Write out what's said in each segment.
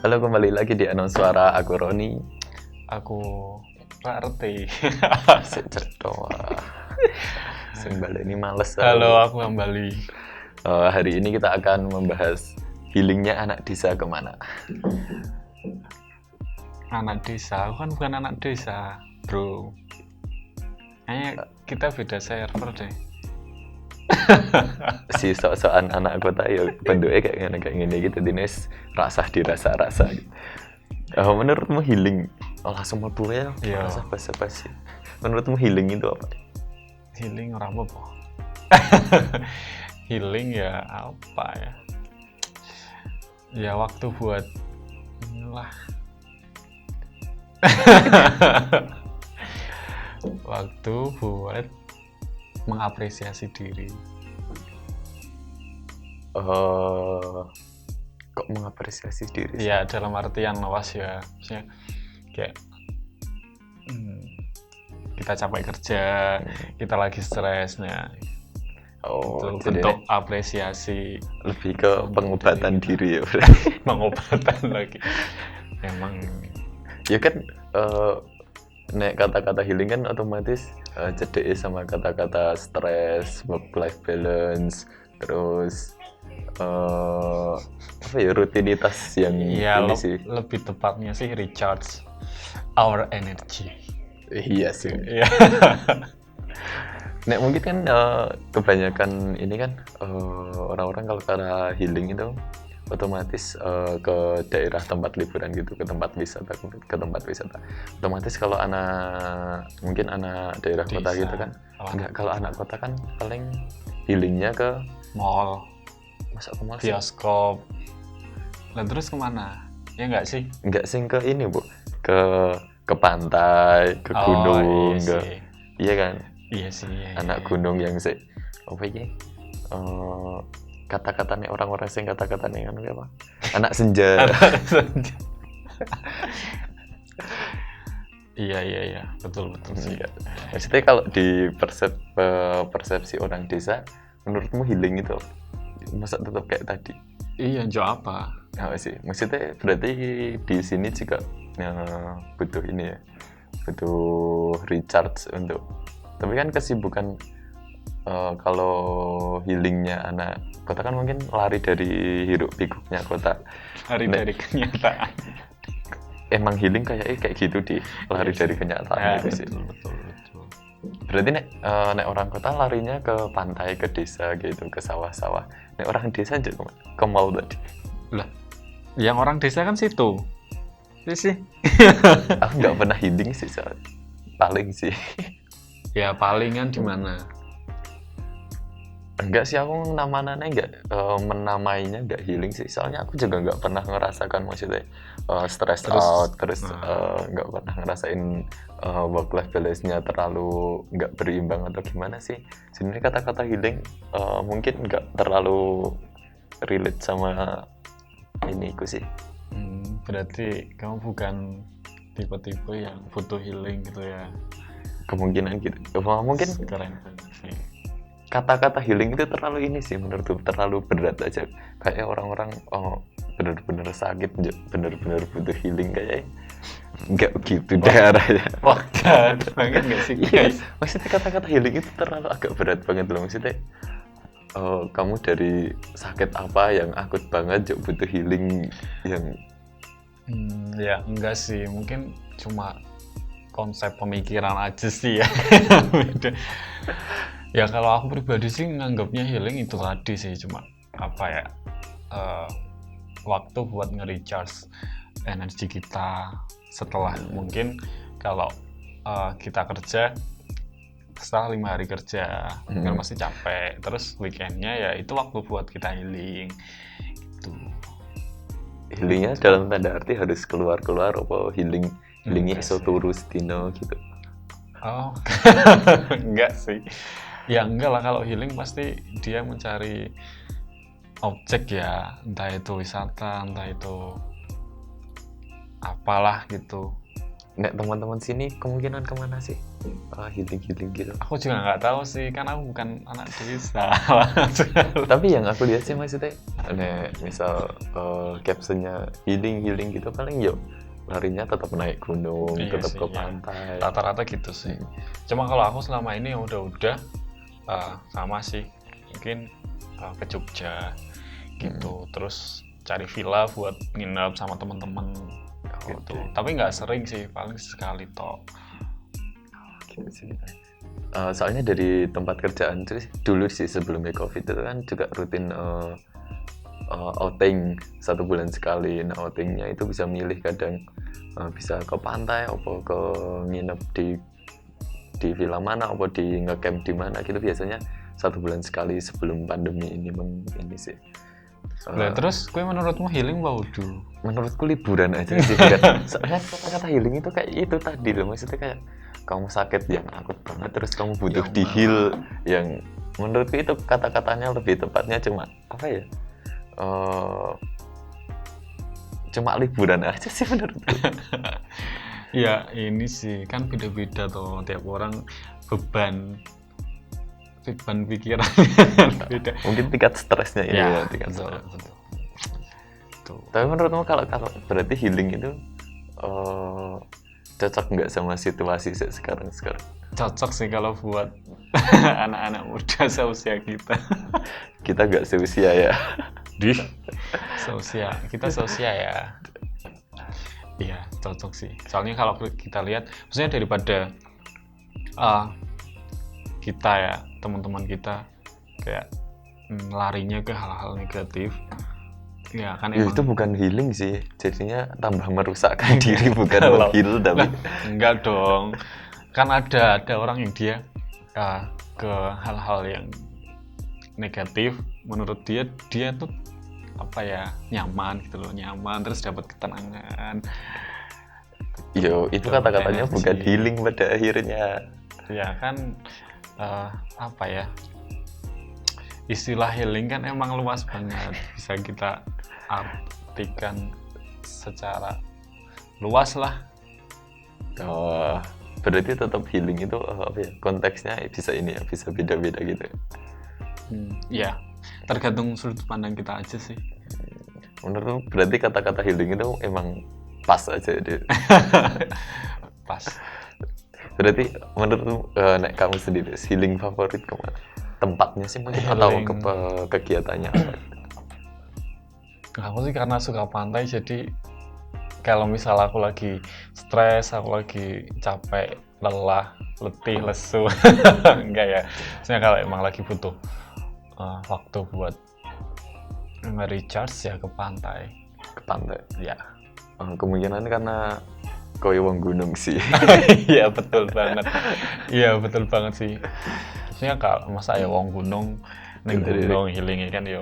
Halo, kembali lagi di Anon Suara. Aku Roni. Aku Rarti. Sik cetha. Sing baleni males. Halo, aku kembali. Hari ini kita akan membahas healingnya anak desa kemana. Anak desa, aku kan bukan anak desa, bro. Kayaknya kita beda server deh. Si sok-sokan anak kota ya bentuknya kayak gini gitu. Dinas rasah dirasa-rasa gitu. Menurutmu healing? Langsung mau ya? Iya. Rasa basa-basi. Menurutmu healing itu apa? Healing ora apa-apa. Healing ya apa ya? Ya waktu buat inilah. Waktu buat mengapresiasi diri. Kok mengapresiasi diri? Ya dalam artian luas ya, maksudnya kayak kita capek kerja, kita lagi stres, nah itu bentuk apresiasi. Lebih ke pengobatan diri ya. Pengobatan lagi. Emang ya kan nek kata-kata healing kan otomatis cedek sama kata-kata stres, work life balance, terus apa ya, rutinitas yang ya ini sih. lebih tepatnya sih recharge our energy. Iya sih. Iya. Nek mungkin kan kebanyakan ini kan orang-orang kalau kata healing itu otomatis ke daerah tempat liburan gitu, ke tempat wisata. Otomatis kalau mungkin anak daerah Desa. kota gitu kan, enggak, kalau anak kota kan paling healingnya ke Mall, masa ke mall sih? bioskop. Nah terus kemana? Ya enggak sih? Enggak sih, ke ini Bu, ke pantai, ke gunung, iya kan? Iya sih. Iya, anak gunung yang apa ya? Kata-katanya orang-orang sing kata-katanya kan apa? Anak senja. Iya, betul sih. Maksudnya kalau di persepsi orang desa, menurutmu healing itu masa tetap kayak tadi? Iya, jawab apa? Nah, sih, maksudnya berarti di sini juga butuh ini ya, butuh recharge untuk. Tapi kan kesibukan kalau healingnya anak kota kan mungkin lari dari hiruk pikuknya kota. Lari dari kenyataan. Emang healing kayak gitu lari dari kenyataan gitu sih. Betul. Berarti nek orang kota larinya ke pantai, ke desa gitu, ke sawah-sawah. Nek orang desa aja ke mall tadi. Lah, yang orang desa kan situ. Sih. Aku nggak pernah healing sih, paling sih. Ya palingan di mana? Enggak sih, aku namanya enggak menamainya enggak healing sih. Soalnya aku juga nggak pernah ngerasakan maksudnya stress out, terus nggak pernah ngerasain work life balance-nya terlalu nggak berimbang atau gimana sih. Sebenarnya kata-kata healing mungkin nggak terlalu relate sama ini aku sih. Berarti kamu bukan tipe-tipe yang butuh healing gitu ya? Kemungkinan gitu. Mungkin keren sih. Kata-kata healing itu terlalu ini sih menurutku, terlalu berat aja. Kayak orang-orang bener-bener sakit, bener-bener butuh healing, kayak nggak gitu darahnya. Wah, banget nggak sih guys? Maksudnya kata-kata healing itu terlalu agak berat banget loh. Maksudnya kamu dari sakit apa yang akut banget butuh healing yang ya enggak sih, mungkin cuma konsep pemikiran aja sih ya. Ya kalau aku pribadi sih nganggapnya healing itu tadi sih, cuma apa ya, waktu buat nge-recharge energi kita setelah mungkin kalau kita kerja setelah 5 hari kerja kan pasti capek, terus weekendnya ya itu waktu buat kita healing gitu. Healingnya dalam tanda arti harus keluar apa healingnya iso turu sedino gitu? Oh enggak sih. Ya enggak lah, kalau healing pasti dia mencari objek ya, entah itu wisata, entah itu apalah gitu. nek teman-teman sini kemungkinan kemana sih healing gitu? Aku juga nggak tahu sih, kan aku bukan anak desa. Tapi yang aku lihat sih maksudnya, nek misal captionnya healing gitu paling yuk larinya tetap naik gunung, Iya tetap sih, ke ya. pantai. Rata-rata gitu sih. Cuma kalau aku selama ini yang udah sama sih, mungkin ke Jogja gitu, terus cari villa buat nginep sama teman-teman gitu. Oke. Tapi nggak sering sih, paling sekali toh. Gitu sih. Soalnya dari tempat kerjaan terus dulu sih sebelumnya COVID itu kan juga rutin outing 1 bulan sekali. Nah outingnya itu bisa milih kadang bisa ke pantai, apa ke nginep di villa mana, apa di ngecamp di mana gitu biasanya 1 bulan sekali sebelum pandemi ini ini sih. Nah, terus gue menurutmu healing apa wudu? Menurutku liburan aja sih. Soalnya kata-kata healing itu kayak itu tadi loh, maksudnya kayak kamu sakit yang akut banget terus kamu butuh di heal, yang menurutku itu kata-katanya lebih tepatnya cuma apa ya, cuma liburan aja sih menurutku. Ya ini sih kan beda-beda tuh tiap orang beban pikiran beda. Mungkin tingkat stresnya ini ya, tingkat betul, stres. betul. Tuh. Tapi menurutmu kalau berarti healing itu cocok nggak sama situasi sekarang? Cocok sih kalau buat anak-anak muda seusia kita. Kita nggak seusia ya. Kita seusia ya. Iya, cocok sih. Soalnya kalau kita lihat, maksudnya daripada kita ya, teman-teman kita kayak larinya ke hal-hal negatif, ya kan Ya, emang itu bukan healing sih, jadinya tambah merusakkan diri, bukan meng-heal tapi enggak dong. Kan ada orang yang dia ke hal-hal yang negatif, menurut dia tuh apa ya, nyaman gitu loh, nyaman terus dapat ketenangan. yo itu kata-katanya bukan healing pada akhirnya. Ya kan apa ya, istilah healing kan emang luas banget, bisa kita artikan secara luas lah. Berarti tetap healing itu apa ya, konteksnya bisa ini ya, bisa beda-beda gitu. Ya tergantung sudut pandang kita aja sih. Menurut berarti kata-kata healing itu emang pas aja deh. Pas. Berarti menurut nek kamu sendiri healing favorit kemana? Tempatnya sih mungkin atau kegiatannya apa? Aku sih karena suka pantai, jadi kalau misal aku lagi stres, aku lagi capek, lelah, letih, lesu, enggak ya. Maksudnya kalau emang lagi butuh waktu buat nge-recharge ya ke pantai. Ke pantai? Ya. Kemungkinan karena koyo wong gunung sih. Iya betul banget. Iya betul banget sih. Maksudnya kalau masa ya wong gunung, neng gunung healing kan yo.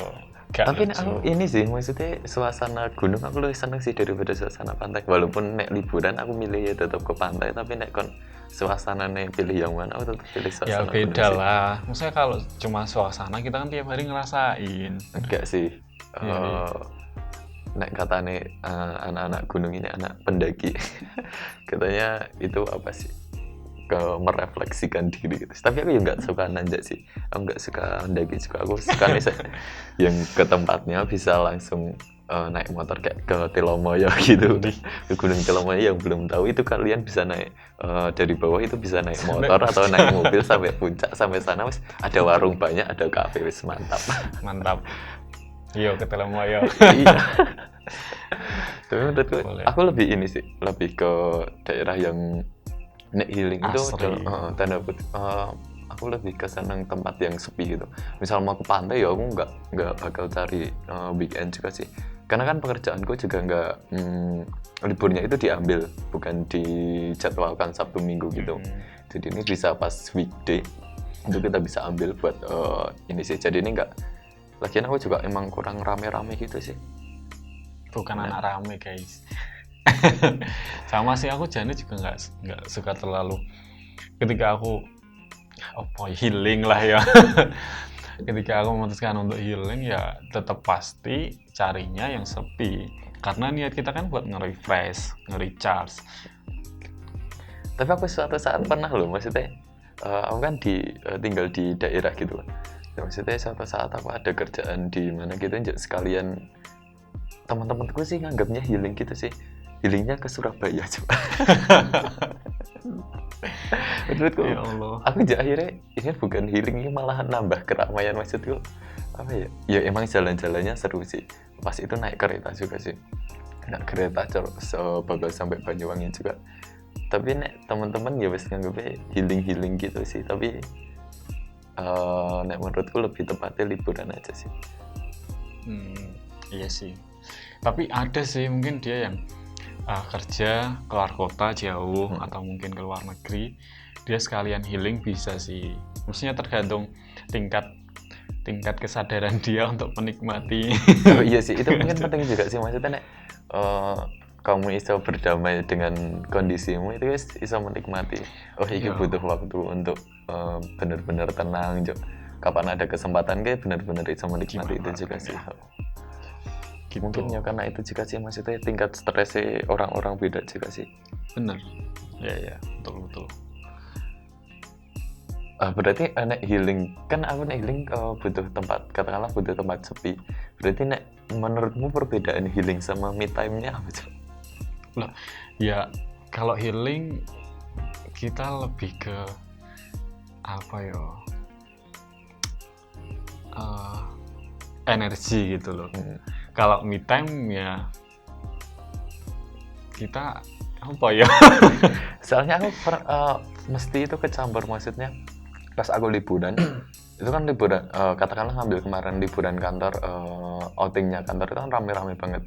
Tapi aku ini sih, maksudnya suasana gunung aku lebih seneng sih daripada suasana pantai. Walaupun nek liburan aku milih ya tetap ke pantai, tapi nek kon suasana nek pilih yang mana aku tetap pilih suasana. Ya beda lah. Maksudnya kalau cuma suasana kita kan tiap hari ngerasain. Enggak sih. Nek katanya anak-anak gunung ini anak pendaki. Katanya itu apa sih? Merefleksikan diri gitu. Tapi aku juga nggak suka nanjak sih. Aku nggak suka mendaki juga. Aku suka nih yang ke tempatnya bisa langsung naik motor kayak ke Telomoyo gitu. Ke Gunung Telomoyo yang belum tahu itu kalian bisa naik dari bawah itu bisa naik motor atau naik mobil sampai puncak, sampai sana wis ada warung banyak, ada kafe, wis mantap. Mantap. Iya ke Telomoyo. Iya. Tapi menurutku aku lebih ini sih, lebih ke daerah yang nek healing itu tanda kutip aku lebih kesenang tempat yang sepi gitu. Misal mau ke pantai ya aku nggak bakal cari weekend juga sih, karena kan pekerjaanku juga nggak liburnya itu diambil, bukan dijadwalkan Sabtu Minggu gitu. Jadi ini bisa pas weekday itu kita bisa ambil buat ini sih. Jadi ini nggak, lagian aku juga emang kurang rame-rame gitu sih. Bukan anak rame guys. Sama sih, aku jane juga nggak suka terlalu, ketika aku healing lah ya. Ketika aku memutuskan untuk healing ya tetap pasti carinya yang sepi, karena niat kita kan buat nge-refresh, nge-recharge Tapi aku suatu saat pernah loh, maksudnya aku kan tinggal di daerah gitu kan. Ya, maksudnya suatu saat aku ada kerjaan di mana gitu, sekalian teman-temanku sih nganggapnya healing gitu sih. Healingnya ke Surabaya coba. Menurutku, Ya Allah. aku akhirnya ini bukan healing, ini malah nambah keramaian. Maksudku apa ya? Ya emang jalan-jalannya seru sih. Pas itu naik kereta juga sih. Naik kereta bakal sampai Banyuwangi juga. Tapi nek teman-teman ya wis nganggapnya healing gitu sih. Tapi nek menurutku lebih tepatnya liburan aja sih. Iya sih. Tapi ada sih mungkin dia yang kerja keluar kota jauh atau mungkin ke luar negeri, dia sekalian healing bisa sih. Maksudnya tergantung tingkat kesadaran dia untuk menikmati. Oh iya sih, itu mungkin penting juga sih, maksudnya nek kamu iso berdamai dengan kondisimu, itu guys iso menikmati. Oh ini butuh waktu untuk benar-benar tenang. Kapan ada kesempatan kayak benar-benar iso menikmati. Gimana itu juga sih. Gitu. Mungkin ya karena itu juga sih, maksudnya tingkat stresnya orang-orang beda juga sih. Bener. Ya betul. Berarti nek healing kan aku nek healing butuh tempat, katakanlah butuh tempat sepi. Berarti nek menurutmu perbedaan healing sama me time-nya apa sih? Lah, ya kalau healing kita lebih ke apa ya? Energi gitu loh. Kalau me time ya kita apa ya? Soalnya aku mesti itu kecampur, maksudnya pas aku liburan itu kan liburan katakanlah ngambil kemarin liburan kantor, outingnya kantor itu kan rame-rame banget.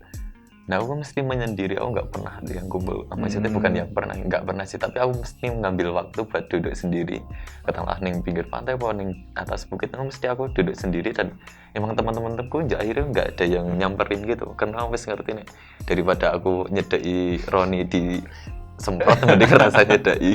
Nah aku mesti menyendiri, aku nggak pernah ada yang kumpul. Maksudnya bukan yang nggak pernah sih, tapi aku mesti mengambil waktu buat duduk sendiri. Katakanlah ning pinggir pantai atau ning atas bukit, mesti aku duduk sendiri. Dan emang teman-temanku akhirnya nggak ada yang nyamperin gitu, karena aku ngerti nih, daripada aku nyedai Roni di semprot mending ngerasa nyedai.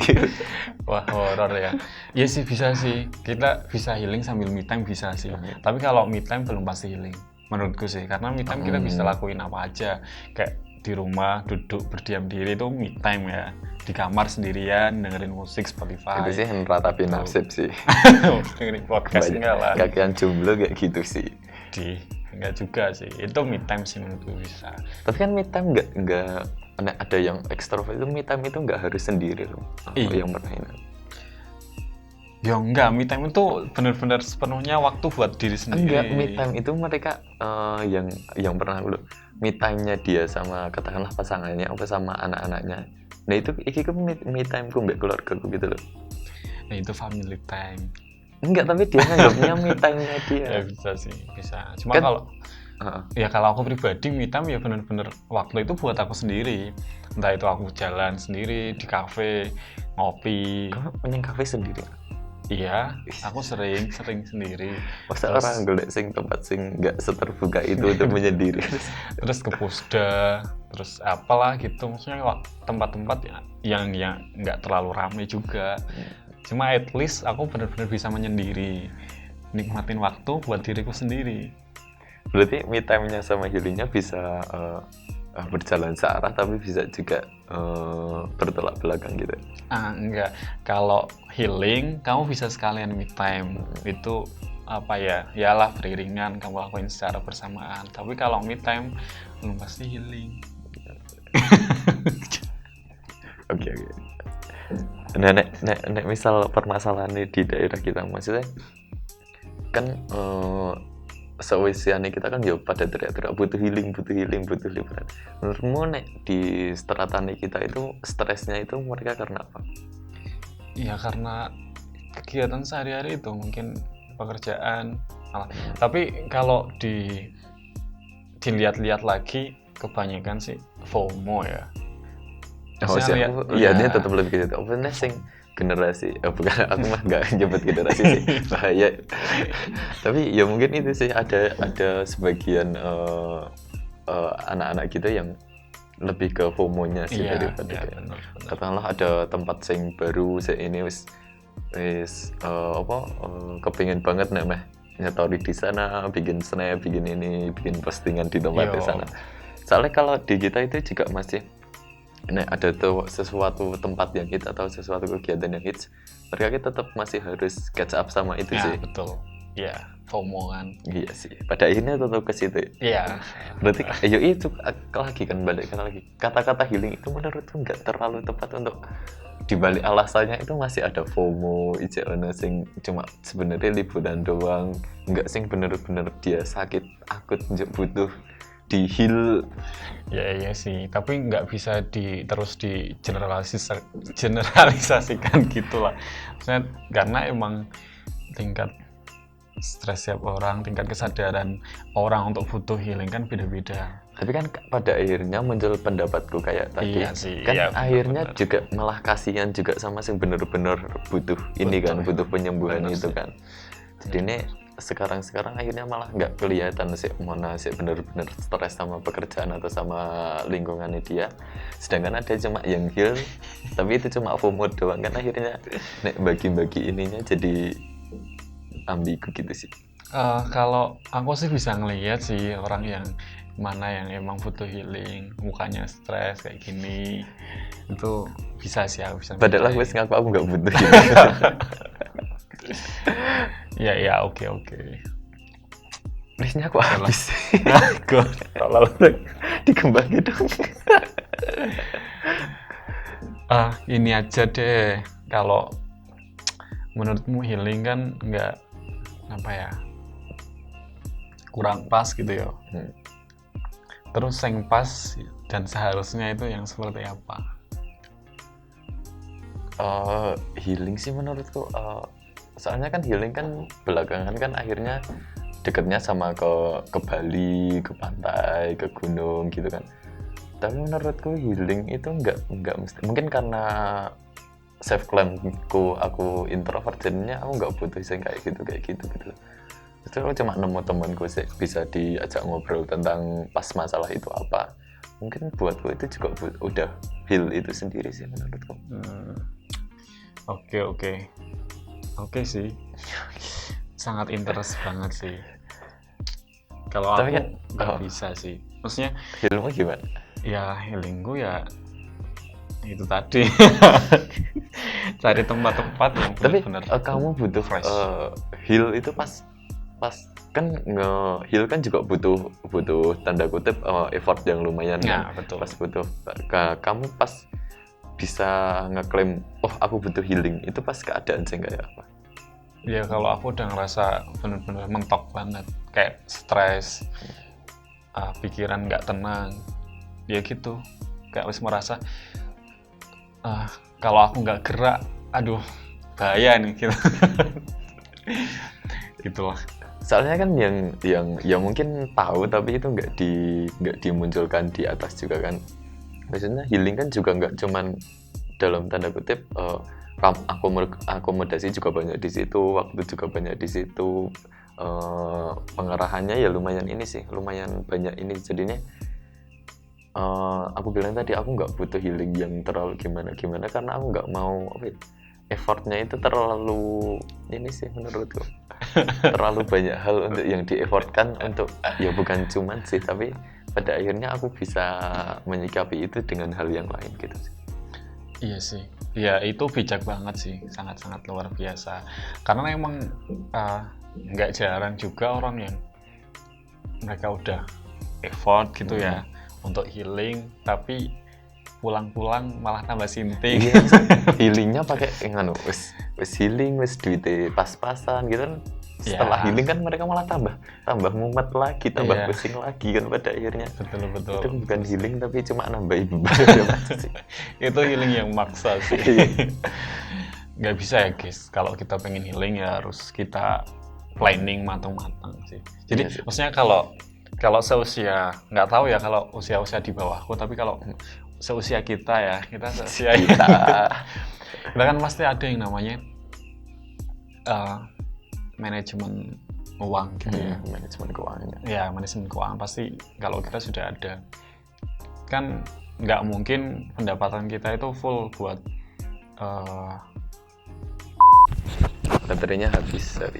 Wah, horor ya. Iya sih, bisa sih. Kita bisa healing sambil me time bisa sih. Tapi kalau me time belum pasti healing. Menurutku sih, karena me time kita bisa lakuin apa aja. Kayak di rumah duduk berdiam diri itu me time ya. Di kamar sendirian dengerin musik Spotify. Itu sih ratapi nasib sih. Dengerin podcast enggak lah. Kakian jomblo kayak gitu sih. Enggak juga sih. Itu me time sih menurutku bisa. Tapi kan me time enggak ada yang ekstrovert, itu me time itu nggak harus sendiri loh. Yang pernah ini. Ya enggak, me time itu benar-benar sepenuhnya waktu buat diri sendiri. Enggak, me time itu mereka yang pernah loh. Me time-nya dia sama katakanlah pasangannya atau sama anak-anaknya. Nah itu me time ku mbak keluargaku gitu loh. Nah itu family time. Enggak, tapi dia nganggapnya me time-nya dia. Ya bisa sih, bisa. Cuma kan, kalau aku pribadi me time ya benar-benar waktu itu buat aku sendiri. Entah itu aku jalan sendiri di kafe, ngopi. Kamu punya kafe sendiri? Iya, aku sering sendiri. Masa orang golek tempat sing nggak seterbuka itu untuk menyendiri. Terus ke Pusda, terus apalah gitu. Maksudnya tempat-tempat yang nggak terlalu ramai juga. Cuma at least aku benar-benar bisa menyendiri, nikmatin waktu buat diriku sendiri. Berarti me time-nya sama healing-nya bisa berjalan searah, tapi bisa juga bertolak belakang gitu. Enggak. Kalau healing, kamu bisa sekalian me time. Itu apa ya? Yalah beriringan kamu lakuin secara bersamaan. Tapi kalau me time belum pasti healing. Oke. Nah, nek misal permasalahan di daerah kita, maksudnya kan seusianya kita kan ya pada teriak-teriak butuh healing, butuh liburan. Menurutmu nek di stratan kita itu stresnya itu mereka karena apa? Ya karena kegiatan sehari-hari itu mungkin pekerjaan. Tapi kalau dilihat-lihat lagi kebanyakan sih FOMO ya. Iya dia tetap lebih gitu. Apa sing generasi, bukan aku mah nggak nyebut generasi sih, bahaya. Tapi ya mungkin itu sih ada sebagian anak-anak kita yang lebih ke FOMO-nya sih daripada katakanlah ada tempat sing baru ini wis kepingin banget nih nyetori di sana, bikin snap, bikin postingan di tempat di sana. Soalnya kalau di kita itu juga masih ada tuh sesuatu tempat yang hits atau sesuatu kegiatan yang hits, mereka tetap masih harus catch up sama itu Ya sih. betul. Ya, FOMO kan. Iya sih. Pada akhirnya tetap ke situ. Iya. Berarti ayo itu lagi kan balik lagi. Kata-kata healing itu menurutku nggak terlalu tepat untuk dibalik alasannya itu masih ada FOMO, ono sing cuma sebenarnya liburan doang, nggak sing bener-bener dia sakit akut butuh di heal. Ya iya sih, tapi nggak bisa terus generalisasikan gitulah. Maksudnya karena emang tingkat stres setiap orang, tingkat kesadaran orang untuk butuh healing kan beda-beda. Tapi kan pada akhirnya muncul pendapatku kayak tadi, Iya sih, kan iya, akhirnya bener-bener. juga malah kasihan juga sama sing bener-bener butuh ini kan, Betul. butuh penyembuhan Bener itu sih. kan. Jadi ini sekarang akhirnya malah nggak kelihatan sih mana sih bener-bener stres sama pekerjaan atau sama lingkungannya dia. Sedangkan ada cuma yang heal, tapi itu cuma FOMO doang kan akhirnya nek bagi-bagi ininya jadi ambigu gitu sih. Kalau aku sih bisa ngelihat sih orang yang mana yang emang butuh healing, mukanya stres kayak gini, itu bisa sih aku bisa. Padahal aku bedain. ngaku aku nggak butuh healing. Ya oke. Listnya aku habis. Gue Tolol dikembangin dong. ini aja deh, kalau menurutmu healing kan nggak apa ya, kurang pas gitu ya. Terus yang pas dan seharusnya itu yang seperti apa? Healing sih menurutku, soalnya kan healing kan belakangan kan akhirnya deketnya sama ke Bali, ke pantai, ke gunung gitu kan. Tapi menurutku healing itu nggak mesti, mungkin karena self claimku aku introvert jadinya aku nggak butuh yang kayak gitu. Itu aku cuma nemu temanku sih bisa diajak ngobrol tentang pas masalah itu apa. Mungkin buatku itu juga udah heal itu sendiri sih menurutku. Oke sih, sangat interest banget sih. Kalau Tapi aku kan, nggak bisa sih, maksudnya Healmu gimana? ya healingku ya itu tadi cari tempat-tempat yang Tapi benar-benar kamu butuh fresh. heal itu pas kan nge-heal kan juga butuh tanda kutip effort yang lumayan Ya kan. betul. Pas butuh kamu pas bisa ngeklaim aku butuh healing itu pas keadaan sih kayak apa? Ya kalau aku udah ngerasa benar-benar mentok banget, kayak stres, pikiran nggak tenang, ya gitu, kayak harus merasa kalau aku nggak gerak, aduh bahaya nih gitu. Gitulah. Soalnya kan yang mungkin tahu tapi itu nggak dimunculkan di atas juga kan. Maksudnya healing kan juga nggak cuman dalam tanda kutip akomodasi juga banyak di situ, waktu juga banyak di situ, pengarahannya ya lumayan ini sih, lumayan banyak ini jadinya. Aku bilang tadi aku nggak butuh healing yang terlalu gimana karena aku nggak mau effortnya itu terlalu ini sih menurutku. Terlalu banyak hal untuk yang di-effortkan untuk ya bukan cuman sih tapi pada akhirnya aku bisa menyikapi itu dengan hal yang lain gitu sih. Iya sih, ya itu bijak banget sih, sangat-sangat luar biasa. Karena emang nggak jarang juga orang yang mereka udah effort gitu ya untuk healing, tapi pulang-pulang malah tambah sinting. Iya, healingnya pakai wis healing, wis duitnya pas-pasan gitu kan. Setelah healing kan mereka malah tambah mumet lagi, tambah pusing lagi kan pada akhirnya. Betul. Itu bukan healing tapi cuma nambahin beban sih. Itu healing yang maksa sih. Nggak bisa ya guys, kalau kita pengen healing ya harus kita planning matang-matang sih. Jadi maksudnya kalau seusia, nggak tahu ya kalau usia-usia di bawahku, tapi kalau seusia kita ya, kita kan pasti ada yang namanya manajemen uang gitu ya. Manajemen keuangan. Ya, manajemen keuangan pasti kalau kita sudah ada. Kan nggak mungkin pendapatan kita itu full buat baterainya habis tadi.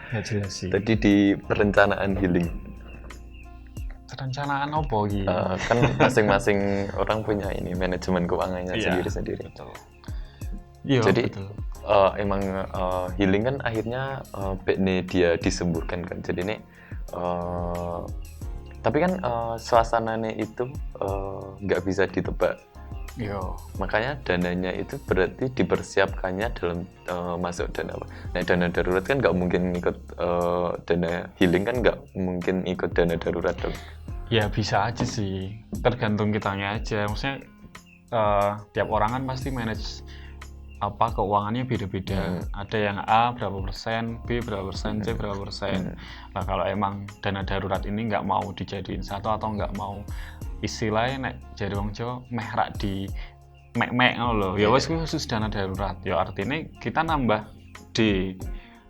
Nggak jelas sih. Tadi di perencanaan healing. Perencanaan apa gitu? Kan masing-masing orang punya ini manajemen keuangannya Iya, sendiri-sendiri. betul. Iya, Jadi betul. emang healing kan akhirnya nih dia disembuhkan kan. Jadi ini tapi kan suasananya itu nggak bisa ditebak. Iya. Makanya dananya itu berarti dipersiapkannya dalam masuk dana apa? Nah, dana darurat kan nggak mungkin ikut dana healing kan nggak mungkin ikut dana darurat dong. Ya bisa aja sih, tergantung kitanya aja. Maksudnya tiap orang kan pasti manage apa keuangannya beda-beda. Ada yang A berapa persen, B berapa persen, C berapa persen. Nah kalau emang dana darurat ini nggak mau dijadiin satu atau nggak mau istilahnya nek jadi wong Jawa meh rak di mek-mek ngono lho. Ya wis khusus dana darurat. Ya artinya kita nambah D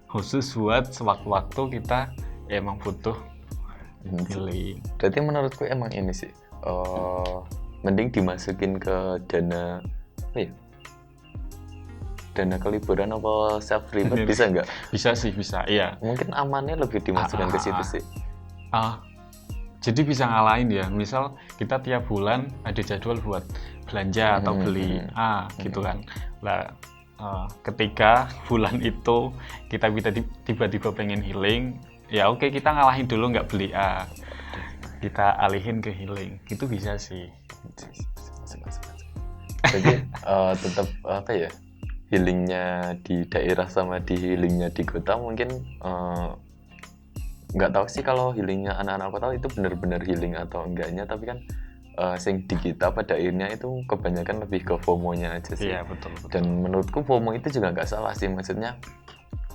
khusus buat sewaktu-waktu kita emang butuh healing. Berarti menurutku emang ini sih mending dimasukin ke dana apa ya? Dana keliburan apa self reward bisa nggak? Bisa sih, bisa. Iya. Mungkin amannya lebih dimasukkan ke situ sih. Jadi bisa ngalahin ya. Misal kita tiap bulan ada jadwal buat belanja atau beli A gitu kan. Lah ketika bulan itu kita tiba-tiba pengen healing, ya oke kita ngalahin dulu nggak beli A. Kita alihin ke healing. Itu bisa sih. Jadi tetap apa ya? Healingnya di daerah sama di healingnya di kota mungkin nggak tahu sih kalau healingnya anak-anak kota itu benar-benar healing atau enggaknya, tapi kan sing di kita pada akhirnya itu kebanyakan lebih ke FOMO-nya aja sih. Iya, betul. Dan menurutku FOMO itu juga nggak salah sih, maksudnya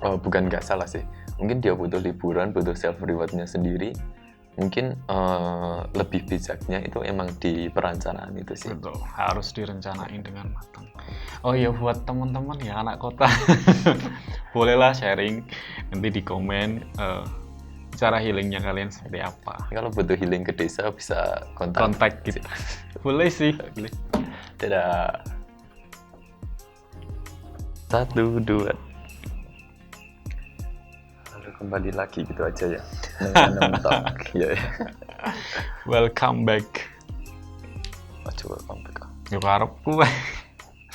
bukan nggak salah sih, mungkin dia butuh liburan, butuh self rewardnya sendiri, mungkin lebih bijaknya itu emang di perencanaan itu sih. Betul, harus direncanain dengan matang. Oh iya, buat teman-teman ya anak kota, bolehlah sharing nanti di komen cara healingnya kalian seperti apa. Kalau butuh healing ke desa bisa Kontak kita. Boleh sih. Boleh. Dadah. 1, 2. Lalu kembali lagi gitu aja ya. Mentok. Ya. Welcome back. Coba welcome back. Yo karepku.